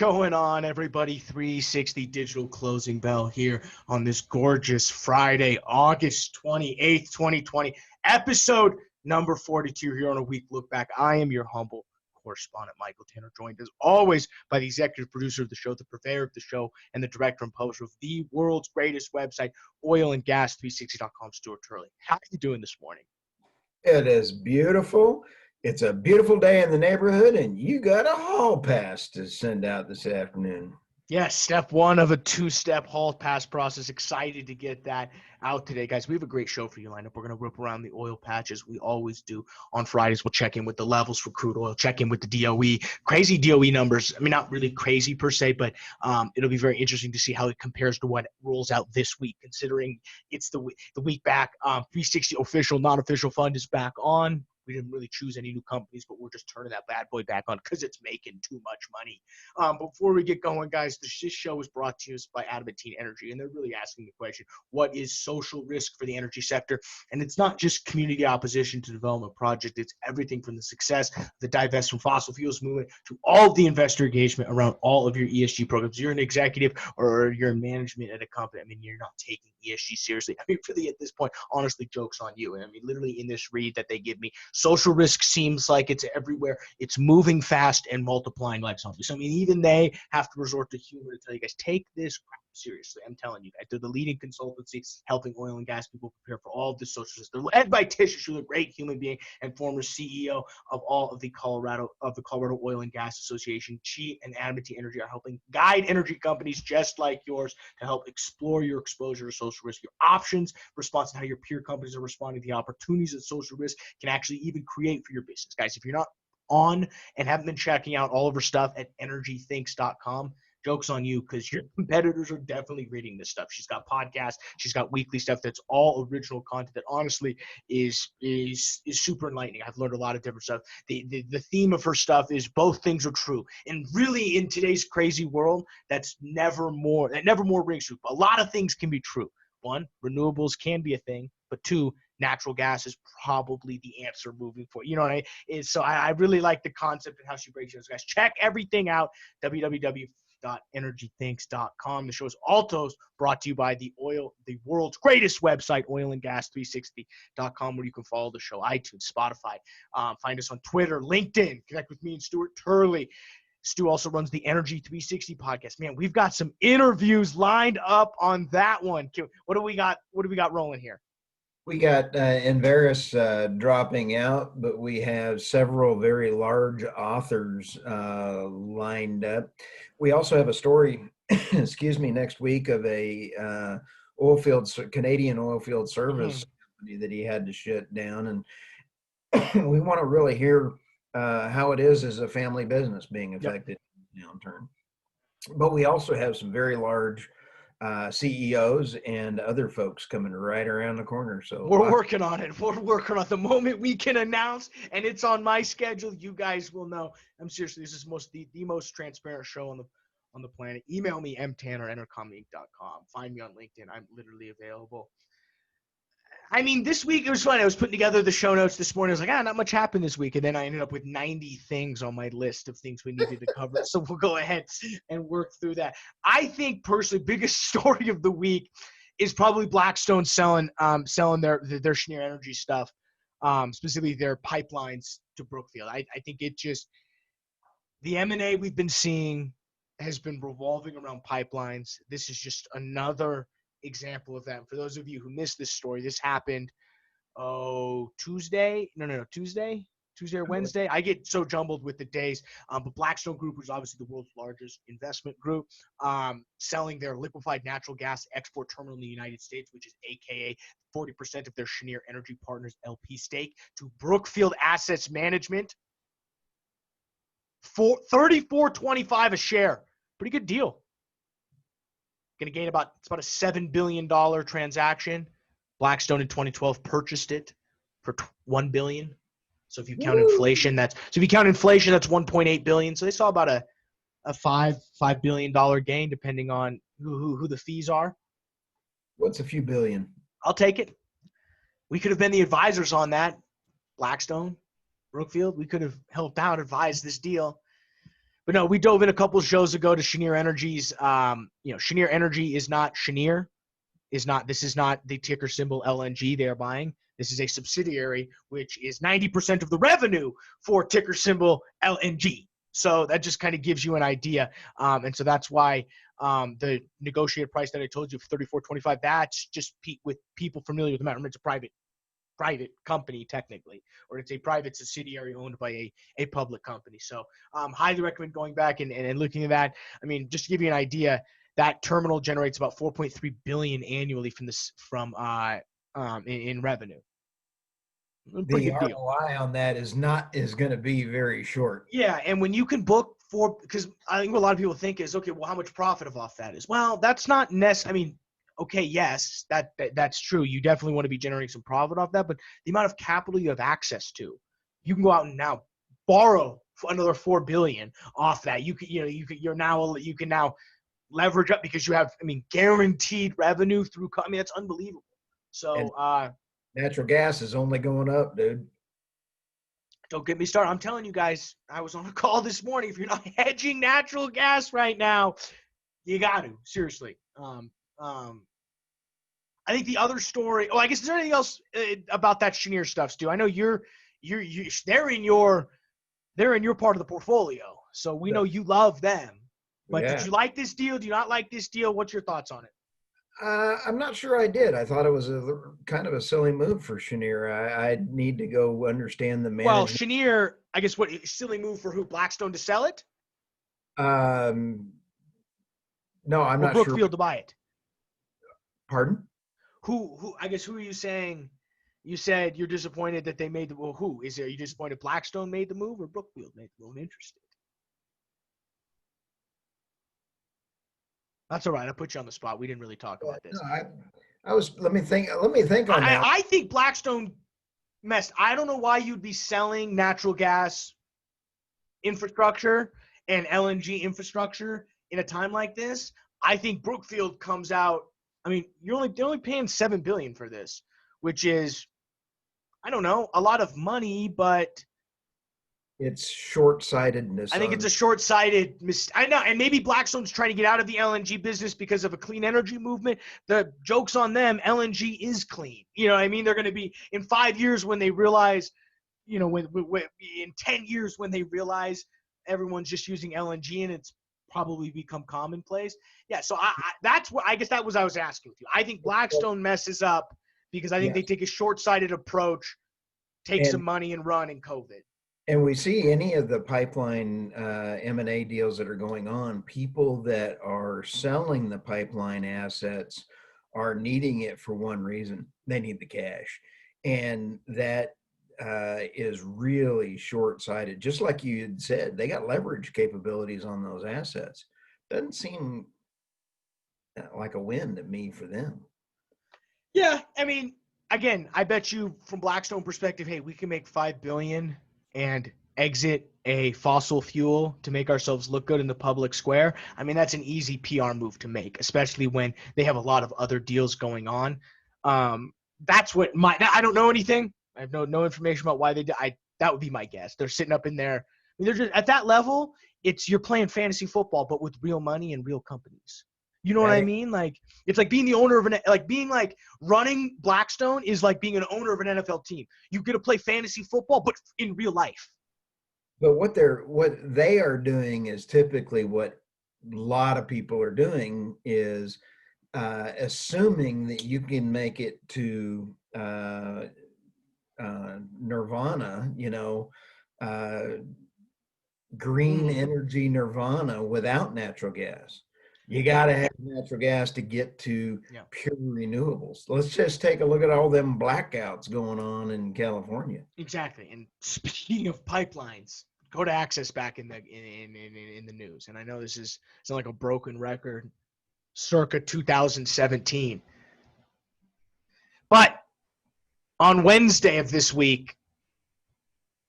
going on, everybody? 360 Digital Closing Bell here on this gorgeous Friday, August 28th, 2020, episode number 42 here on a week look back. I am your humble correspondent, Michael Tanner, joined as always by the executive producer of the show, the purveyor of the show, and the director and publisher of the world's greatest website, oilandgas360.com, Stuart Turley. How are you doing this morning? It is beautiful. It's a beautiful day in the neighborhood, and you got a hall pass to send out this afternoon. Yes, step one of a two-step hall pass process. Excited to get that out today, guys. We have a great show for you lined up. We're going to rip around the oil patches. We always do on Fridays. We'll check in with the levels for crude oil, check in with the DOE. Crazy DOE numbers. I mean, not really crazy per se, but it'll be very interesting to see how it compares to what rolls out this week, considering it's the week back. 360 official, non-official fund is back on. We didn't really choose any new companies, but we're just turning that bad boy back on because it's making too much money. Before we get going, guys, this show is brought to you by Adamantine Energy, and they're really asking the question, what is social risk for the energy sector? And it's not just community opposition to development project. It's everything from the success of the divest from fossil fuels movement to all of the investor engagement around all of your ESG programs. You're an executive or you're in management at a company. I mean, you're not taking ESG seriously. I mean, really at this point, honestly, joke's on you. And I mean, literally in this read that they give me, social risk seems like it's everywhere. It's moving fast and multiplying like something. So, I mean, even they have to resort to humor to tell you guys, take this crap seriously. I'm telling you guys, they're the leading consultancy helping oil and gas people prepare for all of this social risk. They're led by Tisha Schuler, a great human being and former CEO of all of the Colorado Oil and Gas Association. She and Adamantine Energy are helping guide energy companies just like yours to help explore your exposure to social risk, your options, response, and how your peer companies are responding to the opportunities that social risk can actually even create for your business. Guys, if you're not on and haven't been checking out all of her stuff at energythinks.com, joke's on you, because your competitors are definitely reading this stuff. She's got podcasts, she's got weekly stuff that's all original content that honestly is super enlightening. I've learned a lot of different stuff. The theme of her stuff is both things are true. And really in today's crazy world, that never more rings true. A lot of things can be true. One, renewables can be a thing, but two, natural gas is probably the answer moving forward. You know what I mean? So I really like the concept and how she breaks it down. Guys, check everything out, www.energythinks.com. The show is also brought to you by the world's greatest website, oilandgas360.com, where you can follow the show, iTunes, Spotify. Find us on Twitter, LinkedIn. Connect with me and Stuart Turley. Stu also runs the Energy 360 podcast. Man, we've got some interviews lined up on that one. What do we got? What do we got rolling here? We got Emirates dropping out, but we have several very large authors lined up. We also have a story, excuse me, next week of a Canadian oil field service company that he had to shut down. And we want to really hear how it is as a family business being affected in the downturn. But we also have some very large CEOs and other folks coming right around the corner. So we're working on it. We're working on it. The moment we can announce, and it's on my schedule, you guys will know. I'm seriously, this is the most transparent show on the planet. Email me, mtanner@entercominc.com. Find me on LinkedIn. I'm literally available. I mean, this week it was fun. I was putting together the show notes this morning. I was like, not much happened this week. And then I ended up with 90 things on my list of things we needed to cover. So we'll go ahead and work through that. I think personally, biggest story of the week is probably Blackstone selling their Cheniere Energy stuff, specifically their pipelines to Brookfield. I think it just, the M&A we've been seeing has been revolving around pipelines. This is just another example of that. For those of you who missed this story, this happened Tuesday or Wednesday. I get so jumbled with the days. But Blackstone Group, which is obviously the world's largest investment group, selling their liquefied natural gas export terminal in the United States, which is AKA 40% of their Cheniere Energy Partners LP stake, to Brookfield Assets Management for $34.25 a share. Pretty good deal. Going to gain it's about a $7 billion transaction. Blackstone in 2012 purchased it for $1 billion. So if you count inflation, that's $1.8 billion. So they saw about a $5 billion gain, depending on who the fees are. What's a few billion? I'll take it. We could have been the advisors on that. Blackstone, Brookfield, we could have helped out, advised this deal. But no, we dove in a couple of shows ago to Cheniere Energy's. Cheniere Energy is not Cheniere. This is not the ticker symbol LNG they are buying. This is a subsidiary, which is 90% of the revenue for ticker symbol LNG. So that just kind of gives you an idea. And so that's why the negotiated price that I told you of $34.25, that's just with people familiar with the matter. It's a private company technically, or it's a private subsidiary owned by a public company. So highly recommend going back and looking at that. I mean, just to give you an idea, that terminal generates about $4.3 billion annually in revenue. Pretty The good deal. ROI on that is going to be very short. Yeah, and when you can book because I think what a lot of people think is, okay, well, how much profit off that is? Well, that's not necessary. I mean, okay, yes, that's true. You definitely want to be generating some profit off that, but the amount of capital you have access to, you can go out and now borrow another $4 billion off that. You can now leverage up because you have, guaranteed revenue through. That's unbelievable. So, natural gas is only going up, dude. Don't get me started. I'm telling you guys, I was on a call this morning. If you're not hedging natural gas right now, you got to, seriously. I think the other story. Oh, I guess is there anything else about that Cheniere stuff, Stu? I know they're in your part of the portfolio, so we know you love them. But Did you like this deal? Do you not like this deal? What's your thoughts on it? I'm not sure I did. I thought it was a kind of a silly move for Cheniere. I need to go understand the management. Well, Cheniere, I guess what silly move for who? Blackstone to sell it? No, I'm not sure. Brookfield to buy it. Pardon? Who? I guess who are you saying? You said you're disappointed that they made the. Well, who is there? Are you disappointed Blackstone made the move or Brookfield made the move? I'm interested. That's all right. I put you on the spot. We didn't really talk about this. No, I was. Let me think on that. I think Blackstone messed. I don't know why you'd be selling natural gas infrastructure and LNG infrastructure in a time like this. I think Brookfield comes out. I mean, they're only paying $7 billion for this, which is, I don't know, a lot of money, but it's short-sightedness. I think it's a short-sighted mistake. I know, and maybe Blackstone's trying to get out of the LNG business because of a clean energy movement. The joke's on them. LNG is clean. You know what I mean? They're going to be in 5 years when they realize, in 10 years when they realize everyone's just using LNG and it's probably become commonplace. Yeah, so I guess that was I was asking you. I think Blackstone messes up because I think they take a short-sighted approach, take some money and run in COVID. And we see any of the pipeline M&A deals that are going on, people that are selling the pipeline assets are needing it for one reason. They need the cash. And that is really short-sighted. Just like you had said, they got leverage capabilities on those assets. Doesn't seem like a win to me for them. Yeah, I mean, again, I bet you from Blackstone perspective, hey, we can make $5 billion and exit a fossil fuel to make ourselves look good in the public square. I mean, that's an easy PR move to make, especially when they have a lot of other deals going on. That's what I don't know anything. I have no information about why they did. That would be my guess. They're sitting up in there. I mean, they're just at that level. You're playing fantasy football, but with real money and real companies. You know what I mean? Like, it's like being the owner of running Blackstone is like being an owner of an NFL team. You get to play fantasy football, but in real life. But what they are doing is typically what a lot of people are doing is assuming that you can make it to nirvana, green energy nirvana without natural gas. You got to have natural gas to get to pure renewables. Let's just take a look at all them blackouts going on in California. Exactly. And speaking of pipelines, go to Access back in the news. And I know this is like a broken record, circa 2017. But on Wednesday of this week,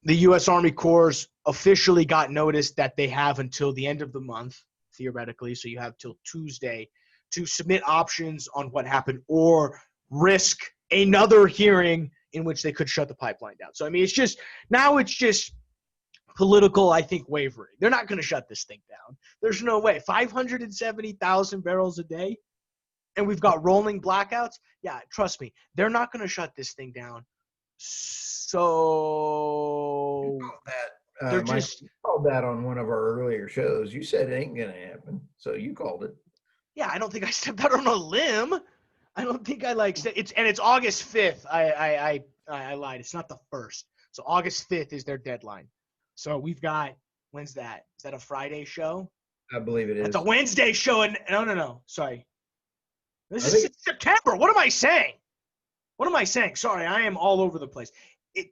the U.S. Army Corps officially got notice that they have until the end of the month, theoretically, so you have till Tuesday to submit options on what happened or risk another hearing in which they could shut the pipeline down. So, I mean, it's just political, I think, wavering. They're not going to shut this thing down. There's no way. 570,000 barrels a day, and we've got rolling blackouts. Yeah, trust me, they're not going to shut this thing down. So they're Mike, just, you called that on one of our earlier shows. You said it ain't gonna happen, so you called it. yeah, I don't think I stepped out on a limb. I don't think I like said it's August 5th. I lied. It's not the 1st. So August 5th is their deadline. So we've got, when's that? Is that a Friday show? I believe it That's is. a Wednesday show. And no. Sorry. This I is think September. What am I saying? Sorry, I am all over the place.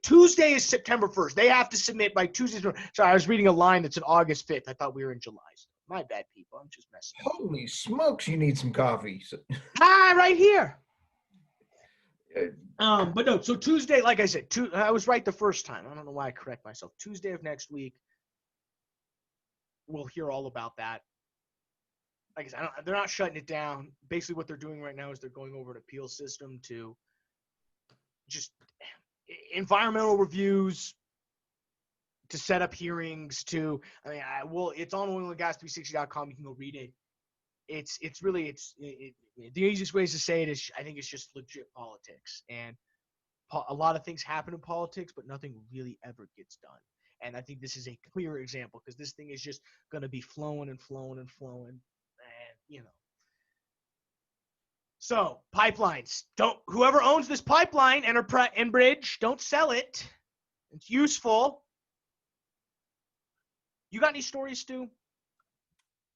Tuesday is September 1st. They have to submit by Tuesday. Sorry, I was reading a line that's in August 5th. I thought we were in July. My bad, people. I'm just messing up. holy smokes, you need some coffee. Right here. But no, so Tuesday, like I said, I was right the first time. I don't know why I correct myself. Tuesday of next week, we'll hear all about that. Like I said, they're not shutting it down. Basically, what they're doing right now is they're going over an appeal system to just environmental reviews, to set up hearings, it's on oilandgas360.com. You can go read it. It's really the easiest ways to say it is, I think it's just legit politics, and a lot of things happen in politics, but nothing really ever gets done. And I think this is a clear example, because this thing is just going to be flowing and flowing and flowing, and So pipelines, whoever owns this pipeline, Enbridge, don't sell it. It's useful. You got any stories, Stu?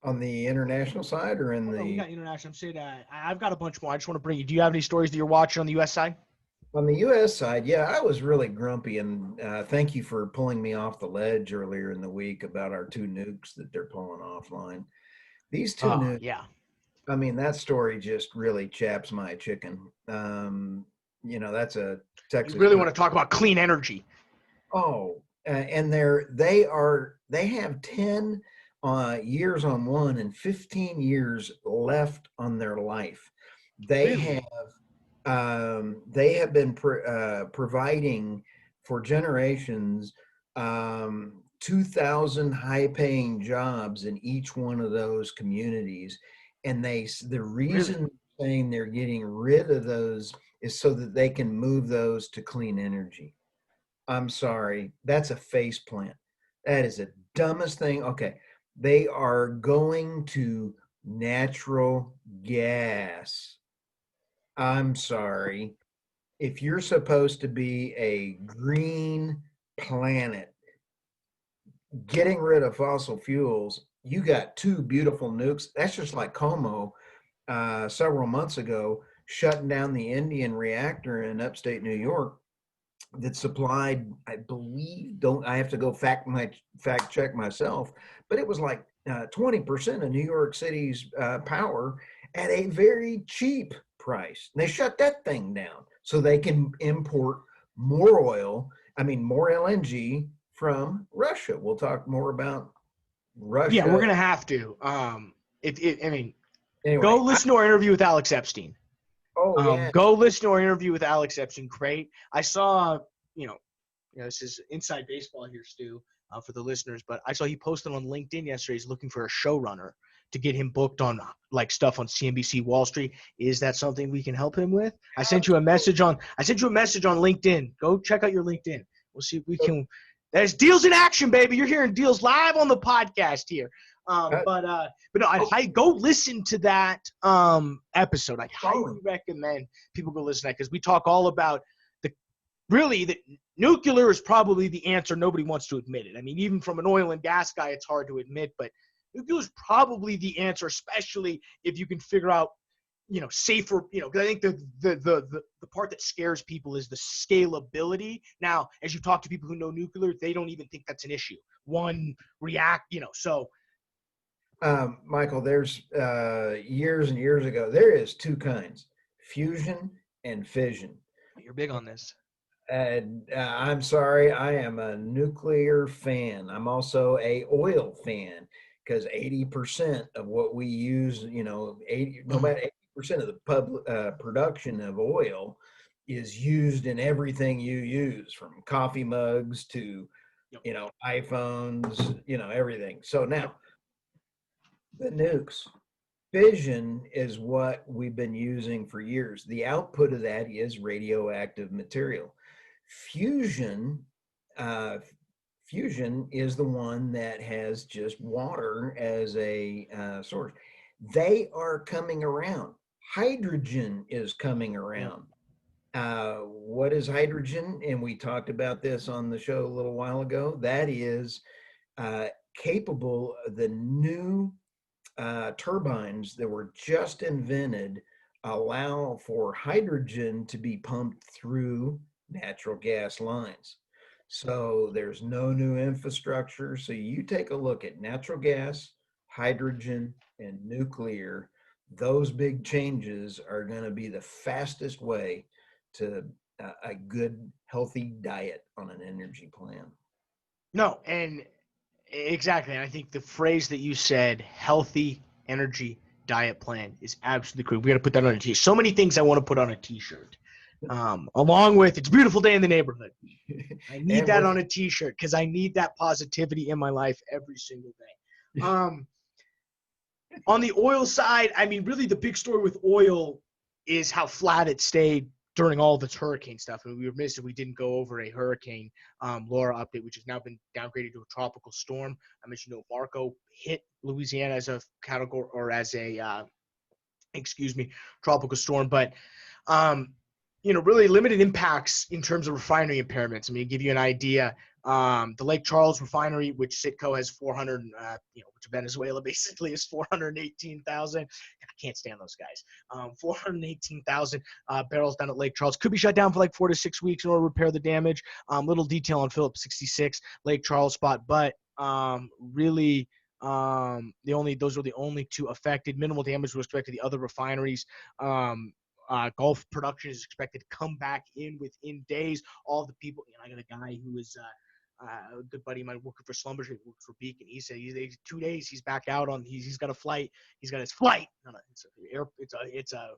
On the international side or in No, we the got international. I'm saying I've got a bunch more. I just want to bring you. Do you have any stories that you're watching on the U.S. side? on the U.S. side? Yeah, I was really grumpy, and thank you for pulling me off the ledge earlier in the week about our two nukes that they're pulling offline. These two nukes. Yeah. I mean, that story just really chaps my chicken. That's a You Texas. really want to talk about clean energy? Oh, and they have 10 years on one and 15 years left on their life. Really? They have been providing for generations 2,000 high-paying jobs in each one of those communities, and the reason Really? saying they're getting rid of those is so that they can move those to clean energy. I'm sorry, that's a face plant. That is the dumbest thing. Okay, they are going to natural gas. I'm sorry. If you're supposed to be a green planet, getting rid of fossil fuels, you got two beautiful nukes. That's just like Como several months ago, shutting down the Indian reactor in upstate New York that supplied, I believe, I have to go fact check myself, but it was like 20% of New York City's power at a very cheap price. And they shut that thing down so they can import more more LNG from Russia. We'll talk more about Russia. Yeah, we're gonna have to. Go Anyway, listen to our interview with Alex Epstein. yeah. Go listen to our interview with Alex Epstein. Great. I saw, this is inside baseball here, Stu, for the listeners, but I saw he posted on LinkedIn yesterday. He's looking for a showrunner to get him booked on like stuff on CNBC Wall Street. Is that something we can help him with? I sent you a message on LinkedIn. Go check out your LinkedIn. We'll see if we can. There's deals in action, baby. You're hearing deals live on the podcast here. But no, I go listen to that episode. I highly recommend people go listen to that, because we talk all about the nuclear is probably the answer. Nobody wants to admit it. I mean, even from an oil and gas guy, it's hard to admit, but nuclear is probably the answer, especially if you can figure out, safer, because I think the part that scares people is the scalability. Now, as you talk to people who know nuclear, they don't even think that's an issue. So. Michael, there's years and years ago, there is two kinds, fusion and fission. You're big on this. And I'm sorry, I am a nuclear fan. I'm also a oil fan, because 80% of what we use, no matter 80% of the production of oil is used in everything you use, from coffee mugs to you know, iPhones, you know, everything. So now the nukes. Fission is what we've been using for years. The output of that is radioactive material. Fusion, uh, fusion is the one that has just water as a source. They are coming around. Hydrogen is coming Yeah. around. What is hydrogen? And we talked about this on the show a little while ago. That is capable of the new turbines that were just invented allow for hydrogen to be pumped through natural gas lines. So there's no new infrastructure. So you take a look at natural gas, hydrogen, and nuclear. Those big changes are going to be the fastest way to a good, healthy diet on an energy plan. No, and exactly. And I think the phrase that you said, healthy energy diet plan, is absolutely correct. We got to put that on a t-shirt. So many things I want to put on a t-shirt. Along with "It's a beautiful day in the neighborhood." I need And that with on a t-shirt because I need that positivity in my life every single day. On the oil side, I mean, really the big story with oil is how flat it stayed during all this hurricane stuff. I mean, we were missing. We didn't go over a hurricane Laura update, which has now been downgraded to a tropical storm. I mentioned Marco hit Louisiana as a category or as a tropical storm, but really limited impacts in terms of refinery impairments. I mean, to give you an idea, the Lake Charles refinery, which Citgo has 400, which Venezuela basically is 418,000. I can't stand those guys. 418,000 barrels down at Lake Charles could be shut down for like 4 to 6 weeks in order to repair the damage. Little detail on Phillips 66 Lake Charles spot, but really. Those were the only two affected. Minimal damage was expected. The other refineries, Gulf production is expected to come back in within days. All the people, I got a guy who is a good buddy of mine working for Schlumberger, works for Beacon. He said he's 2 days. He's back out on. He's got a flight. He's got his flight. No, it's a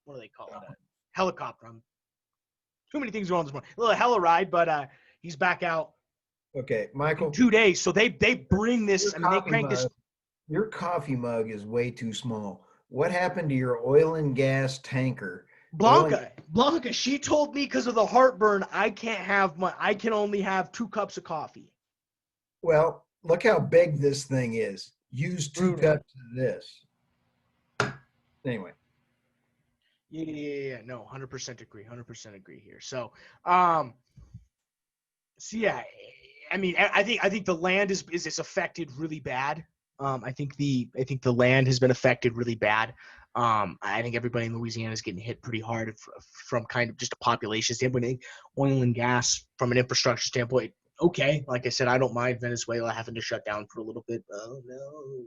what do they call it? A helicopter. Too many things going on this morning. A little hella ride, but he's back out. Okay, Michael. 2 days. So they bring this. I mean, they crank this. Your coffee mug is way too small. What happened to your oil and gas tanker? Blanca, she told me because of the heartburn, I can only have 2 cups of coffee. Well, look how big this thing is. Use 2 cups of this. Anyway. Yeah. No, 100% agree. 100% agree here. So yeah, I mean, I think the land is affected really bad. I think the land has been affected really bad. I think everybody in Louisiana is getting hit pretty hard from kind of just a population standpoint. Oil and gas from an infrastructure standpoint. Okay, like I said, I don't mind Venezuela having to shut down for a little bit. Oh no,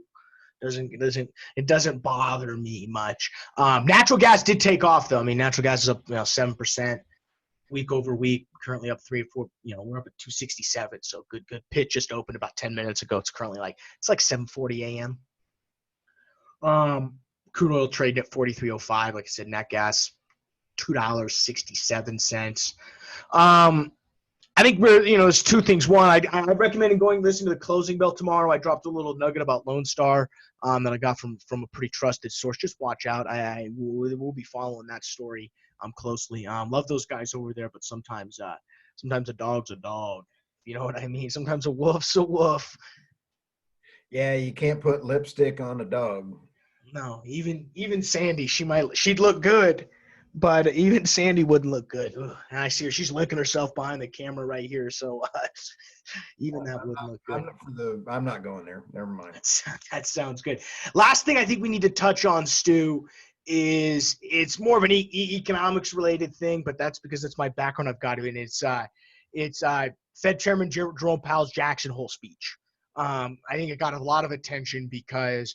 it doesn't bother me much. Natural gas did take off though. I mean, natural gas is up 7%. Week over week, currently up 3 or 4. We're up at 267. So good pitch just opened about 10 minutes ago. It's currently like 7:40 a.m. Crude oil trading at 43.05. Like I said, nat gas $2.67. I think there's 2 things. One, I recommend listening to the closing bell tomorrow. I dropped a little nugget about Lone Star that I got from a pretty trusted source. Just watch out. We'll be following that story closely. Love those guys over there, but sometimes a dog's a dog. You know what I mean? Sometimes a wolf's a wolf. Yeah, you can't put lipstick on a dog. No, even Sandy, she'd look good, but even Sandy wouldn't look good. Ugh. And I see her; she's licking herself behind the camera right here. So even that wouldn't look good. I'm not going there. Never mind. That sounds good. Last thing I think we need to touch on, Stu, is it's more of an economics related thing, but that's because it's my background. I've got it, and it's Fed Chairman Jerome Powell's Jackson Hole speech. I think it got a lot of attention because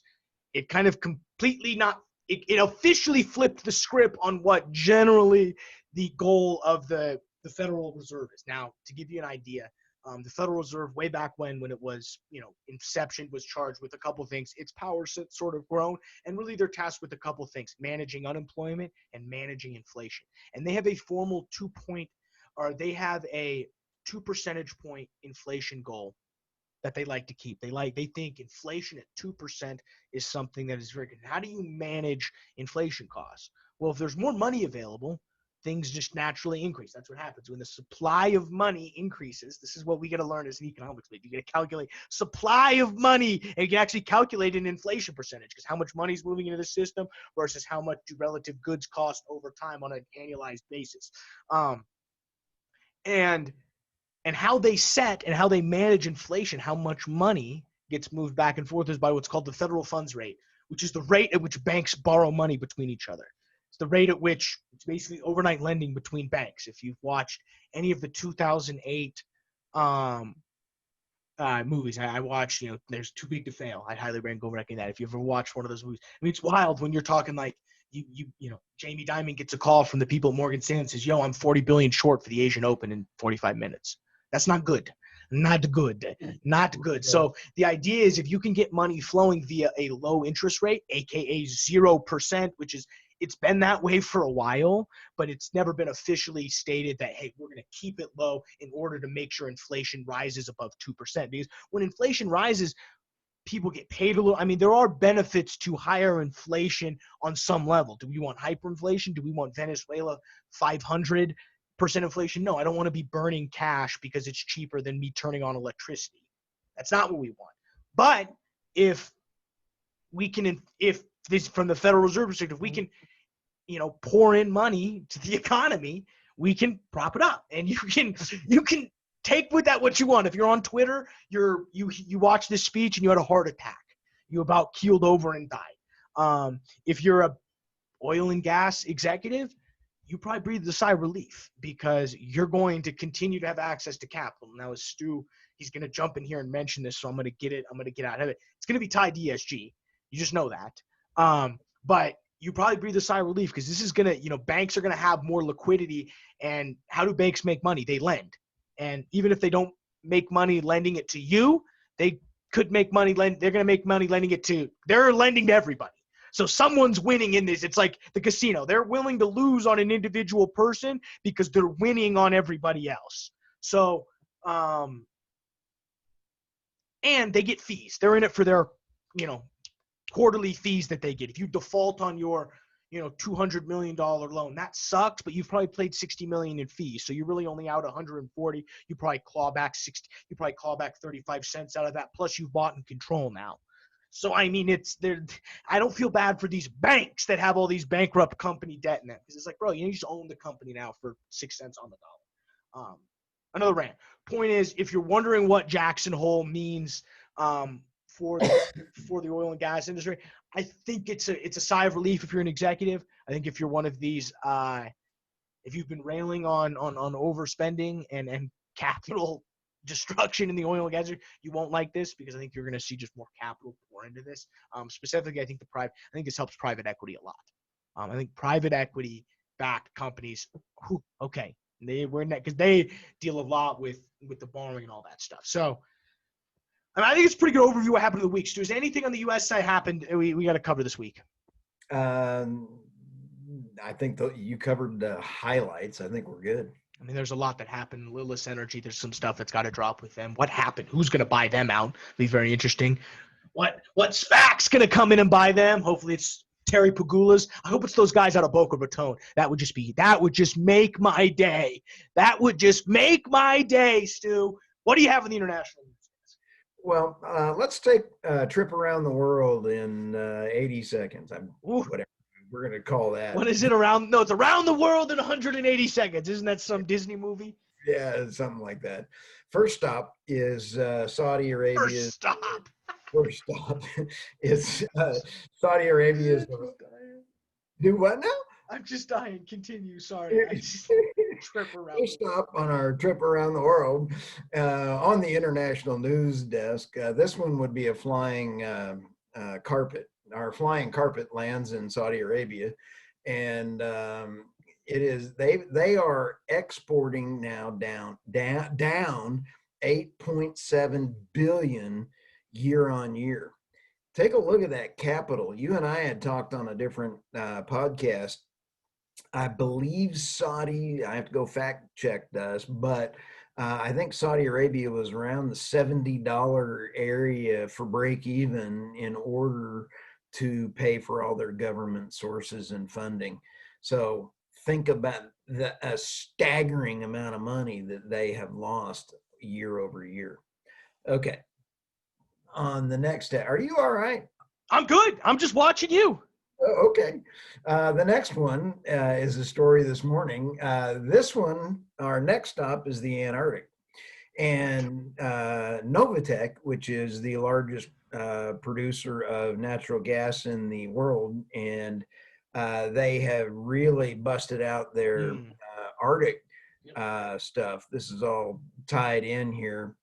it kind of completely it officially flipped the script on what generally the goal of the Federal Reserve is. Now, to give you an idea, the Federal Reserve, way back when it was, inception, was charged with a couple things. Its power sort of grown, and really they're tasked with a couple things: managing unemployment and managing inflation. And they have a formal they have a 2 percentage point inflation goal that they like to keep. They think inflation at 2% is something that is very good. How do you manage inflation costs? Well, if there's more money available, things just naturally increase. That's what happens when the supply of money increases. This is what we got to learn as an economics major. You got to calculate supply of money, and you can actually calculate an inflation percentage, because how much money is moving into the system versus how much do relative goods cost over time on an annualized basis. And how they set and how they manage inflation, how much money gets moved back and forth, is by what's called the federal funds rate, which is the rate at which banks borrow money between each other. It's the rate at which it's basically overnight lending between banks. If you've watched any of the 2008 movies, I watched, There's Too Big to Fail. I highly recommend that. If you ever watched one of those movies, I mean, it's wild when you're talking like, Jamie Dimon gets a call from the people at Morgan Stanley and says, yo, I'm 40 billion short for the Asian Open in 45 minutes. That's not good. Not good. So the idea is, if you can get money flowing via a low interest rate, aka 0%, which is, it's been that way for a while, but it's never been officially stated that, hey, we're going to keep it low in order to make sure inflation rises above 2%. Because when inflation rises, people get paid a little. I mean, there are benefits to higher inflation on some level. Do we want hyperinflation? Do we want Venezuela 500% inflation? No, I don't want to be burning cash because it's cheaper than me turning on electricity. That's not what we want. But if this, from the Federal Reserve perspective, we can, pour in money to the economy, we can prop it up, and you can take with that what you want. If you're on Twitter, you watch this speech and you had a heart attack, you about keeled over and died. If you're a oil and gas executive, you probably breathe a sigh of relief, because you're going to continue to have access to capital. Now, as Stu, he's going to jump in here and mention this, so I'm going to get out of it. It's going to be tied to ESG. You just know that. But you probably breathe a sigh of relief, because this is going to, banks are going to have more liquidity. And how do banks make money? They lend. And even if they don't make money lending it to you, they could make money. They're going to make money lending it to, they're lending to everybody. So someone's winning in this. It's like the casino. They're willing to lose on an individual person because they're winning on everybody else. So, and they get fees. They're in it for their, quarterly fees that they get. If you default on your, $200 million loan, that sucks, but you've probably paid $60 million in fees. So you're really only out 140. You probably claw back 60. You probably claw back 35 cents out of that. Plus you've bought in control now. So, I mean, I don't feel bad for these banks that have all these bankrupt company debt in them, because it's like, bro, you just own the company now for 6 cents on the dollar. Another rant. Point is, if you're wondering what Jackson Hole means for the oil and gas industry, I think it's a sigh of relief if you're an executive. I think if you're one of these, if you've been railing on overspending and capital destruction in the oil and gas industry, you won't like this, because I think you're going to see just more capital pour into this. Specifically, I think this helps private equity a lot. I think private equity backed companies, because they deal a lot with the borrowing and all that stuff. So, I think it's a pretty good overview of what happened in the week. Stu, is anything on the U.S. side happened we got to cover this week? I think you covered the highlights. I think we're good. I mean, there's a lot that happened. Lillis Energy, there's some stuff that's got to drop with them. What happened? Who's going to buy them out? It'll be very interesting. What SPAC's going to come in and buy them? Hopefully it's Terry Pagula's. I hope it's those guys out of Boca Raton. That would just make my day. That would just make my day, Stu. What do you have in the international news? Well, let's take a trip around the world in 80 seconds. Whatever we're going to call that. What is it around? No, it's around the world in 180 seconds. Isn't that some Disney movie? Yeah, something like that. First stop is Saudi Arabia. First stop is Saudi Arabia. Do what now? I'm just dying. Continue. Sorry. I just trip around. First stop on our trip around the world on the international news desk. This one would be a flying carpet. Our flying carpet lands in Saudi Arabia, and they are exporting now down 8.7 billion year on year. Take a look at that capital. You and I had talked on a different podcast. I believe Saudi, I have to go fact check this, but I think Saudi Arabia was around the $70 area for break even in order to pay for all their government sources and funding. So think about a staggering amount of money that they have lost year over year. Okay. On the next, are you all right? I'm good. I'm just watching you. Oh, okay. The next one is a story this morning. This one, our next stop is the Antarctic. And Novatek, which is the largest producer of natural gas in the world, and they have really busted out their Arctic stuff. This is all tied in here.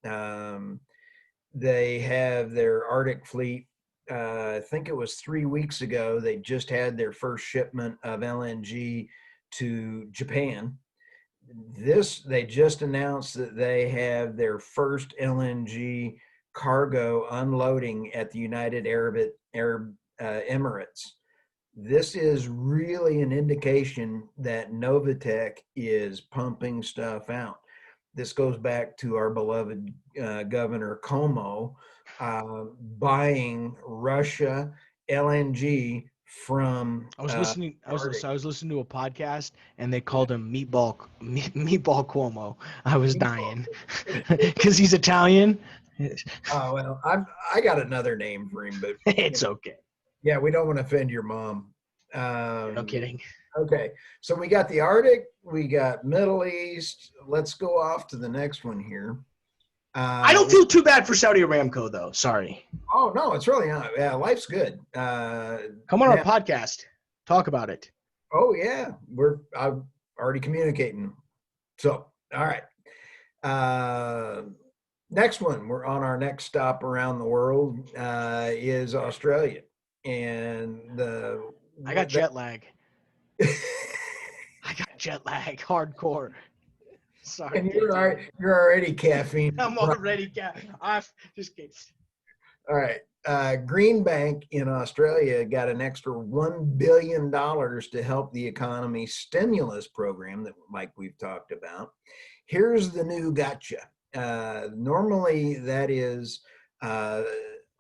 They have their Arctic fleet. I think it was 3 weeks ago. They just had their first shipment of LNG to Japan. They just announced that they have their first LNG cargo unloading at the United Arab Emirates. This is really an indication that Novatek is pumping stuff out. This goes back to our beloved Governor Como buying Russia LNG from. I was listening to a podcast and they called him Meatball Cuomo. I was dying because he's Italian. Oh well, I got another name for him, but it's okay. Yeah, we don't want to offend your mom. No kidding. Okay, so we got the Arctic, we got Middle East. Let's go off to the next one here. I don't feel too bad for Saudi Aramco though. Sorry. Oh no, it's really not. Yeah, life's good. Come on our podcast. Talk about it. Oh yeah, I'm already communicating. So all right. Next one, we're on our next stop around the world is Australia, and I got jet lag. I got jet lag, hardcore. Sorry. And you're already caffeine. I'm already I'm just kidding. All right. Greenbank in Australia got an extra $1 billion to help the economy stimulus program that, like we've talked about. Here's the new gotcha. Normally, that is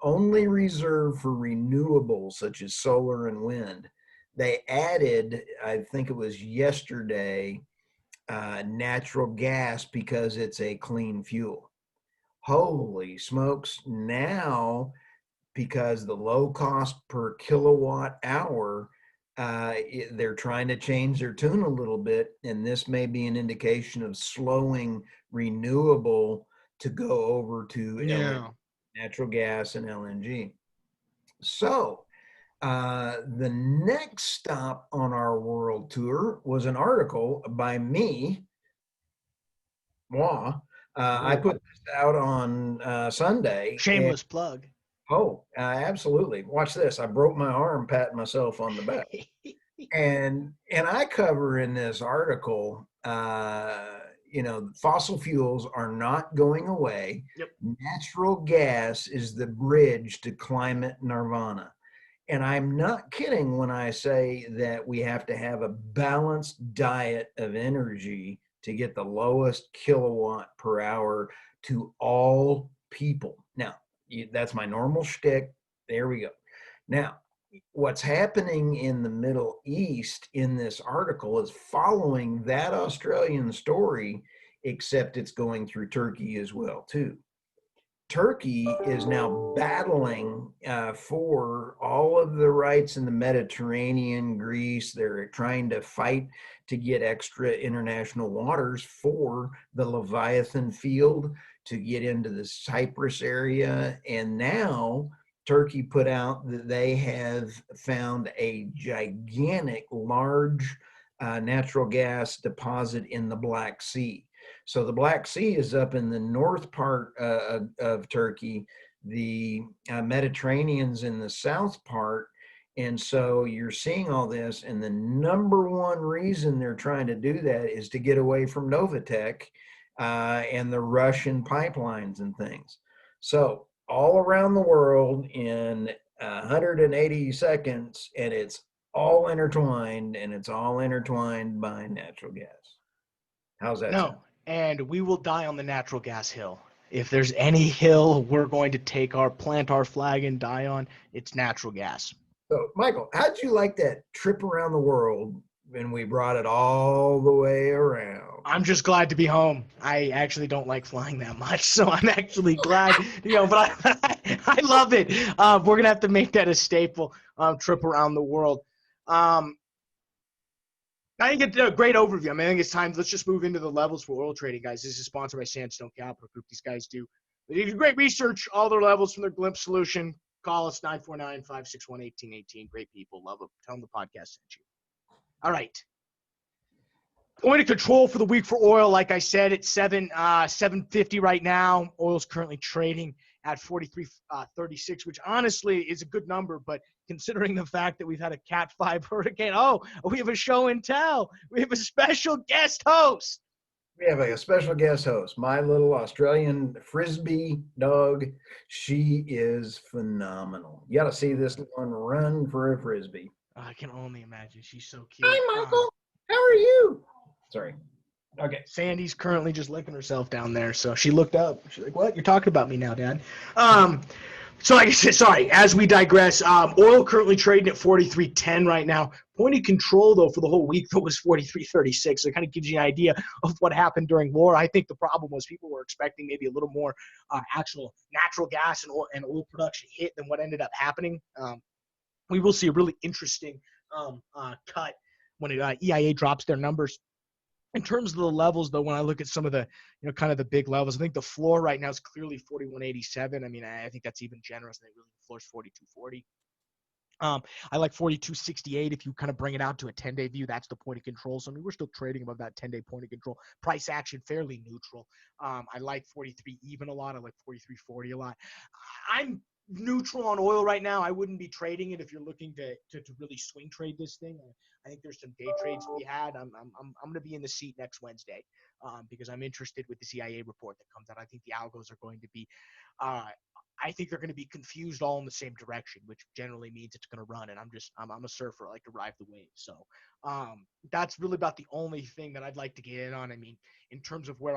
only reserved for renewables such as solar and wind. They added, I think it was yesterday, natural gas because it's a clean fuel. Holy smokes. Now, because the low cost per kilowatt hour, they're trying to change their tune a little bit, and this may be an indication of slowing renewable to go over to natural gas and LNG. So the next stop on our world tour was an article by me, moi. I put this out on Sunday. Shameless plug. Oh, absolutely. Watch this. I broke my arm patting myself on the back. and I cover in this article, fossil fuels are not going away. Yep. Natural gas is the bridge to climate nirvana. And I'm not kidding when I say that we have to have a balanced diet of energy to get the lowest kilowatt per hour to all people. Now, that's my normal shtick. There we go. Now, what's happening in the Middle East in this article is following that Australian story, except it's going through Turkey as well, too. Turkey is now battling for all of the rights in the Mediterranean, Greece. They're trying to fight to get extra international waters for the Leviathan field to get into the Cyprus area. And now Turkey put out that they have found a gigantic, large natural gas deposit in the Black Sea. So the Black Sea is up in the north part of Turkey, the Mediterranean's in the south part. And so you're seeing all this. And the number one reason they're trying to do that is to get away from Novatek and the Russian pipelines and things. So all around the world in 180 seconds, and it's all intertwined, and it's all intertwined by natural gas. How's that sound? and we will die on the natural gas hill. If there's any hill we're going to plant our flag and die on, it's natural gas. So, Michael, how'd you like that trip around the world when we brought it all the way around? I'm just glad to be home. I actually don't like flying that much, so I'm actually glad, but I love it. We're going to have to make that a staple trip around the world. I think it's a great overview. I mean, I think it's time. Let's just move into the levels for oil trading, guys. This is sponsored by Sandstone Capital Group. These guys do great research, all their levels from their glimpse solution. Call us 949-561-1818. Great people. Love them. Tell them the podcast sent you. All right. Point of control for the week for oil, like I said, it's 750 right now. Oil's currently trading at 43.36, which honestly is a good number, but considering the fact that we've had a Cat 5 hurricane, we have a show and tell. We have a special guest host. We have a special guest host, my little Australian Frisbee dog. She is phenomenal. You got to see this one run for a Frisbee. I can only imagine. She's so cute. Hi, Michael. How are you? Sorry. Okay. Sandy's currently just licking herself down there, so she looked up. She's like, "What? You're talking about me now, Dad?" So like I said, sorry, as we digress, oil currently trading at 43.10 right now. Point of control, though, for the whole week, though, was 43.36. So it kind of gives you an idea of what happened during war. I think the problem was people were expecting maybe a little more actual natural gas and oil production hit than what ended up happening. We will see a really interesting cut when EIA drops their numbers. In terms of the levels, though, when I look at some of the, kind of the big levels, I think the floor right now is clearly 41.87. I mean, I think that's even generous. I think really the floor is 42.40. I like 42.68 if you kind of bring it out to a 10-day view. That's the point of control. So, I mean, we're still trading above that 10-day point of control. Price action, fairly neutral. I like 43 even a lot. I like 43.40 a lot. I'm neutral on oil right now. I wouldn't be trading it if you're looking to really swing trade this thing. I think there's some day trades to be had. I'm going to be in the seat next Wednesday because I'm interested with the CIA report that comes out. I think the algos are going to be I think they're going to be confused all in the same direction, which generally means it's going to run. And I'm a surfer. I like to ride the wave. So that's really about the only thing that I'd like to get in on. I mean, in terms of where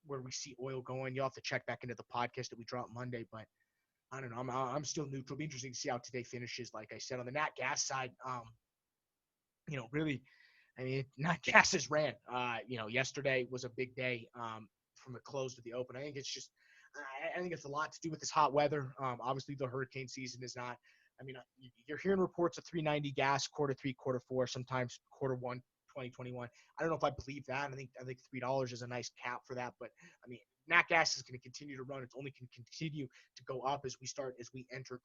where we see oil going, you'll have to check back into the podcast that we dropped Monday, but I don't know. I'm still neutral. It'll be interesting to see how today finishes. Like I said, on the nat gas side, really, I mean, nat gas has ran. Yesterday was a big day from the close to the open. I think it's just, I think it's a lot to do with this hot weather. Obviously, the hurricane season is not. I mean, you're hearing reports of 390 gas, quarter 3, quarter 4, sometimes quarter 1, 2021. I don't know if I believe that. I think $3 is a nice cap for that. But I mean, nat gas is going to continue to run. It's only going to continue to go up as we enter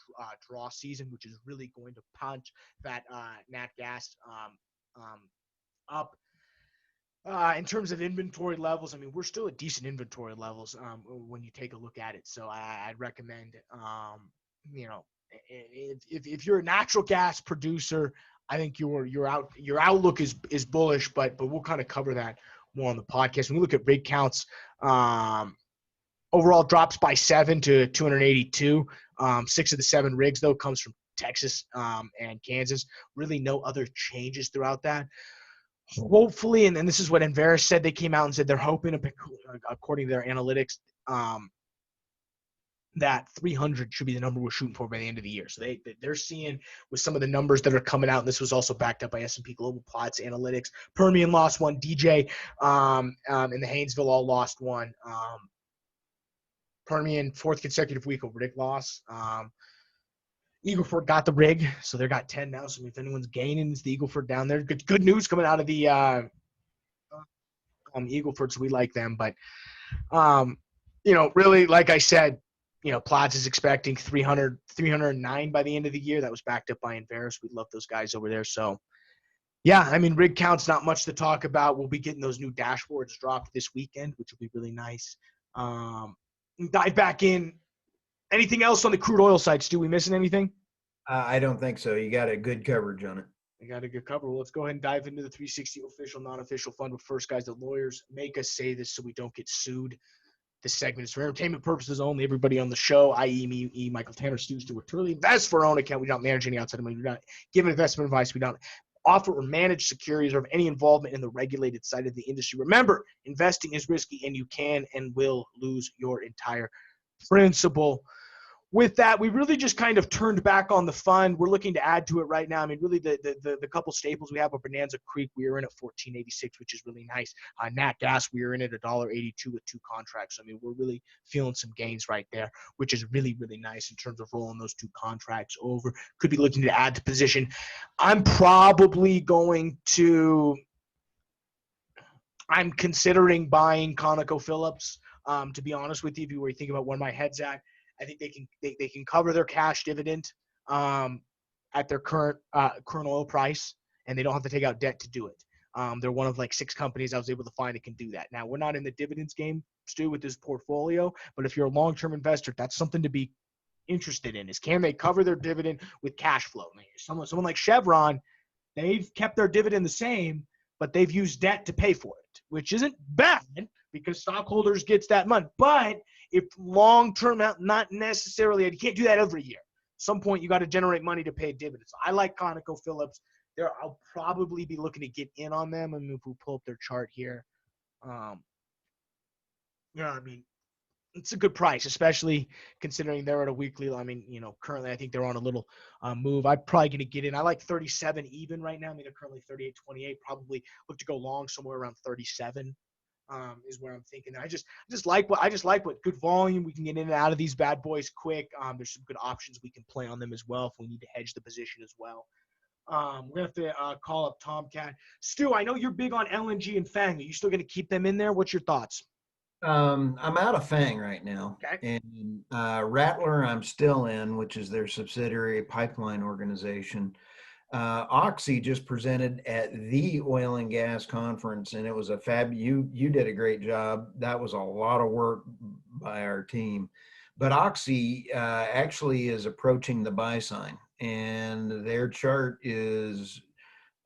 draw season, which is really going to punch that nat gas up. In terms of inventory levels, I mean, we're still at decent inventory levels when you take a look at it. So I'd recommend, if you're a natural gas producer, I think your outlook is bullish, but we'll kind of cover that more on the podcast. When we look at rig counts, overall drops by 7 to 282. 6 of the 7 rigs, though, comes from Texas and Kansas. Really no other changes throughout that. Hopefully, and this is what Emirates said, they came out and said they're hoping, according to their analytics, that 300 should be the number we're shooting for by the end of the year. So they're seeing with some of the numbers that are coming out, and this was also backed up by S&P Global Platts Analytics. Permian lost 1, DJ and the Haynesville all lost 1. Permian, 4th consecutive week of rig loss. Eagle Ford got the rig, so they got 10 now. So if anyone's gaining, it's the Eagle Ford down there. Good news coming out of the Eagle Ford, so we like them. But, really, like I said, Platts is expecting 309 by the end of the year. That was backed up by Emirates. We love those guys over there. So, yeah, I mean, rig count's not much to talk about. We'll be getting those new dashboards dropped this weekend, which will be really nice. Dive back in. Anything else on the crude oil side, Stu? We missing anything? I don't think so. You got a good coverage on it. I got a good cover. Well, let's go ahead and dive into the 360 official, non-official fund. But first, guys, the lawyers make us say this so we don't get sued. This segment is for entertainment purposes only. Everybody on the show, i.e. me, Michael Tanner, Stu, Stuart Turley, invest for our own account. We don't manage any outside money. We don't give investment advice. We don't offer or manage securities, or have any involvement in the regulated side of the industry. Remember, investing is risky, and you can and will lose your entire principal. With that, we really just kind of turned back on the fund. We're looking to add to it right now. I mean, really, the couple staples we have are Bonanza Creek. We are in at $14.86, which is really nice. Nat Gas, we are in at $1.82 with 2 contracts. I mean, we're really feeling some gains right there, which is really, really nice in terms of rolling those 2 contracts over. Could be looking to add to position. I'm considering buying ConocoPhillips. To be honest with you, if you were thinking about where my head's at, I think they can cover their cash dividend at their current oil price, and they don't have to take out debt to do it. They're one of like 6 companies I was able to find that can do that. Now, we're not in the dividends game, Stu, with this portfolio, but if you're a long-term investor, that's something to be interested in, is can they cover their dividend with cash flow? Someone like Chevron, they've kept their dividend the same, but they've used debt to pay for it, which isn't bad because stockholders gets that money. But if long-term, not necessarily, you can't do that every year. At some point, you got to generate money to pay dividends. I like ConocoPhillips. I'll probably be looking to get in on them. I mean, if we pull up their chart here, I mean, it's a good price, especially considering they're at a weekly. I mean, currently I think they're on a little move. I'm probably going to get in. I like 37 even right now. I mean, they're currently 38.28. Probably look to go long somewhere around 37. Is where I'm thinking. I just like what good volume we can get in and out of these bad boys quick. There's some good options we can play on them as well if we need to hedge the position as well. We're gonna have to call up Tomcat. Stu, I know you're big on LNG and Fang. Are you still gonna keep them in there? What's your thoughts? I'm out of Fang right now. Okay. And Rattler, I'm still in, which is their subsidiary pipeline organization. Oxy just presented at the oil and gas conference, and it was you did a great job. That was a lot of work by our team. But Oxy actually is approaching the buy sign, and their chart is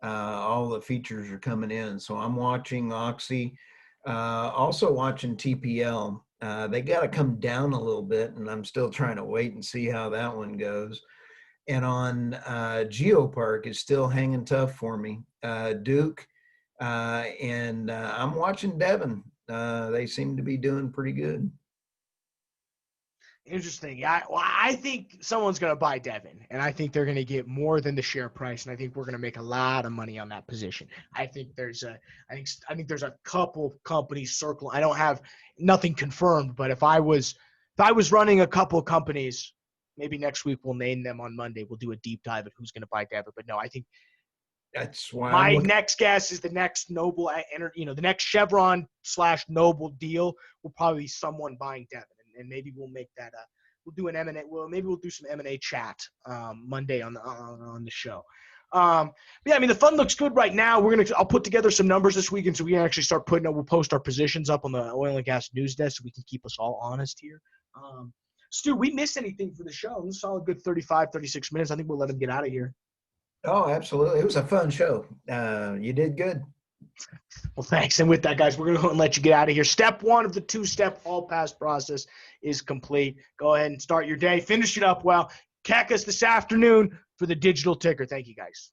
all the features are coming in. So I'm watching Oxy. Also watching TPL. They got to come down a little bit, and I'm still trying to wait and see how that one goes. And on Geopark is still hanging tough for me. Duke, and I'm watching Devon. They seem to be doing pretty good. Interesting. Yeah, well, I think someone's going to buy Devon, and I think they're going to get more than the share price, and I think we're going to make a lot of money on that position. I think there's a couple companies circling. I don't have nothing confirmed, but if I was running a couple of companies, maybe next week we'll name them on Monday. We'll do a deep dive at who's going to buy Devon. But no, I think that's why my next guess is the next Noble, the next Chevron / Noble deal will probably be someone buying Devon. And maybe we'll make that we'll do an M&A. Well, maybe we'll do some M&A chat Monday on the show. But yeah, I mean, the fund looks good right now. I'll put together some numbers this weekend so we can actually start we'll post our positions up on the oil and gas news desk so we can keep us all honest here. Stu, we miss anything for the show? It was a solid good 35, 36 minutes. I think we'll let him get out of here. Oh, absolutely. It was a fun show. You did good. Well, thanks. And with that, guys, we're going to go and let you get out of here. Step 1 of the 2-step all pass process is complete. Go ahead and start your day. Finish it up well. Check us this afternoon for the digital ticker. Thank you, guys.